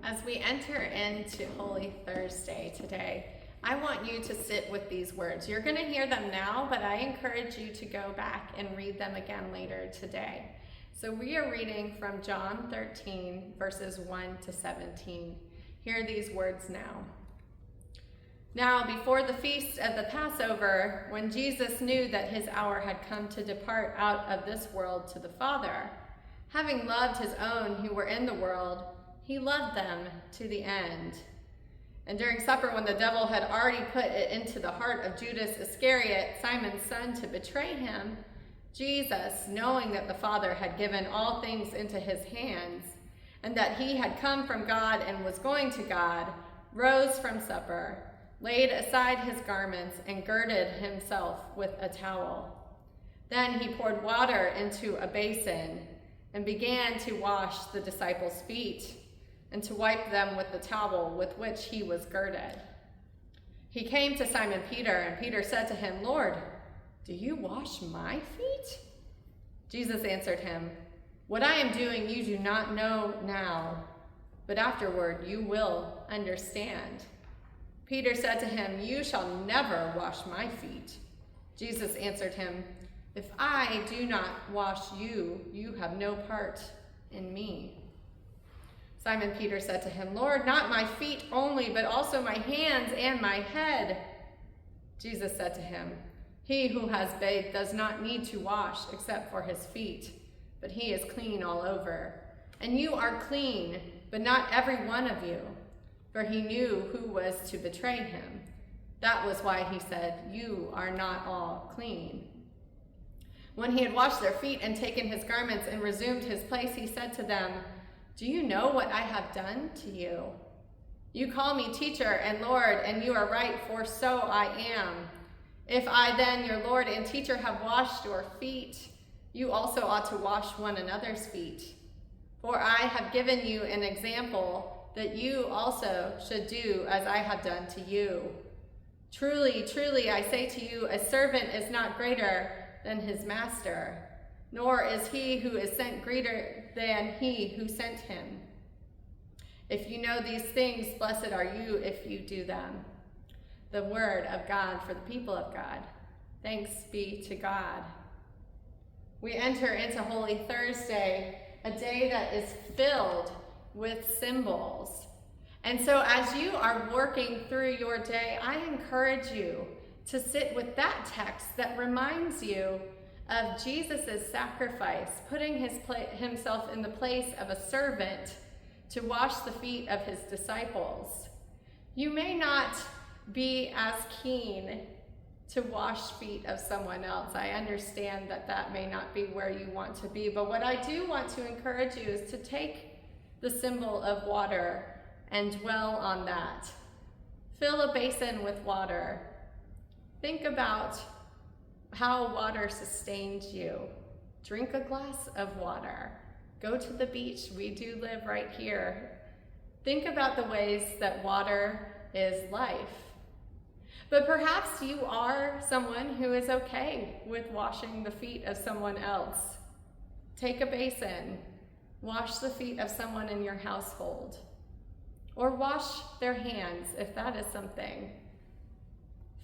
As we enter into Holy Thursday today, I want you to sit with these words. You're going to hear them now, but I encourage you to go back and read them again later today. So we are reading from John 13, verses 1 to 17. Hear these words now. Now, before the feast of the Passover, when Jesus knew that his hour had come to depart out of this world to the Father, having loved his own who were in the world, he loved them to the end. And during supper, when the devil had already put it into the heart of Judas Iscariot, Simon's son, to betray him, Jesus, knowing that the Father had given all things into his hands, and that he had come from God and was going to God, rose from supper, laid aside his garments, and girded himself with a towel. Then he poured water into a basin and began to wash the disciples' feet and to wipe them with the towel with which he was girded. He came to Simon Peter, and Peter said to him, "Lord, do you wash my feet?" Jesus answered him, "What I am doing you do not know now, but afterward you will understand." Peter said to him, "You shall never wash my feet." Jesus answered him, "If I do not wash you, you have no part in me." Simon Peter said to him, "Lord, not my feet only, but also my hands and my head." Jesus said to him, "He who has bathed does not need to wash except for his feet, but he is clean all over. And you are clean, but not every one of you." For he knew who was to betray him. That was why he said, "You are not all clean." When he had washed their feet and taken his garments and resumed his place, he said to them, "Do you know what I have done to you? You call me teacher and Lord, and you are right, for so I am. If I then, your Lord and teacher, have washed your feet, you also ought to wash one another's feet. For I have given you an example that you also should do as I have done to you. Truly, truly, I say to you, a servant is not greater than his master, nor is he who is sent greater than he who sent him. If you know these things, blessed are you if you do them." The word of God for the people of God. Thanks be to God. We enter into Holy Thursday, a day that is filled with symbols. And so as you are working through your day, I encourage you to sit with that text that reminds you of Jesus' sacrifice, putting himself in the place of a servant to wash the feet of his disciples. You may not be as keen to wash feet of someone else. I understand that that may not be where you want to be, but what I do want to encourage you is to take the symbol of water and dwell on that. Fill a basin with water. Think about how water sustains you. Drink a glass of water. Go to the beach. We do live right here. Think about the ways that water is life. But perhaps you are someone who is okay with washing the feet of someone else. Take a basin. Wash the feet of someone in your household. Or wash their hands, if that is something.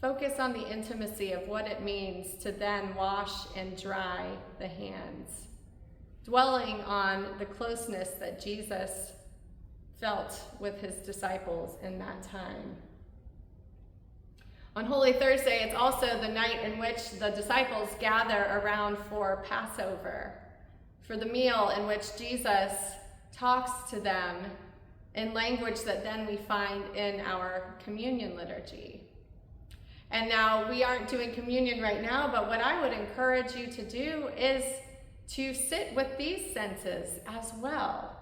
Focus on the intimacy of what it means to then wash and dry the hands, dwelling on the closeness that Jesus felt with his disciples in that time. On Holy Thursday, it's also the night in which the disciples gather around for Passover, for the meal in which Jesus talks to them in language that then we find in our communion liturgy. And now we aren't doing communion right now, but what I would encourage you to do is to sit with these senses as well.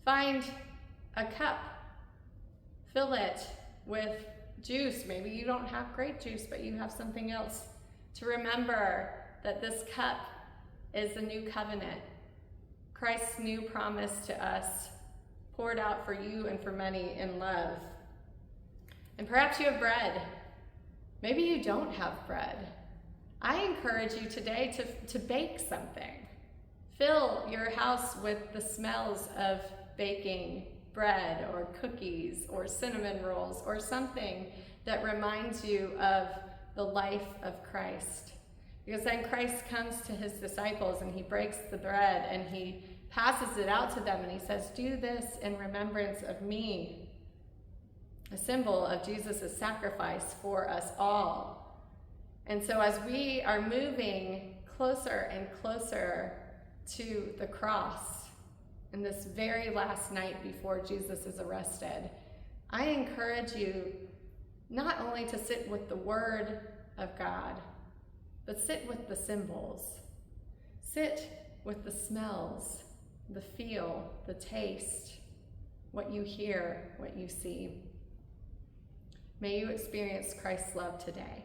Find a cup, fill it with juice. Maybe you don't have grape juice, but you have something else. To remember that this cup is the new covenant, Christ's new promise to us, poured out for you and for many in love. And perhaps you have bread. Maybe you don't have bread. I encourage you today to bake something. Fill your house with the smells of baking bread or cookies or cinnamon rolls or something that reminds you of the life of Christ. Because then Christ comes to his disciples and he breaks the bread and he passes it out to them and he says, "Do this in remembrance of me," a symbol of Jesus' sacrifice for us all. And so as we are moving closer and closer to the cross in this very last night before Jesus is arrested, I encourage you not only to sit with the Word of God, but sit with the symbols. Sit with the smells, the feel, the taste, what you hear, what you see. May you experience Christ's love today.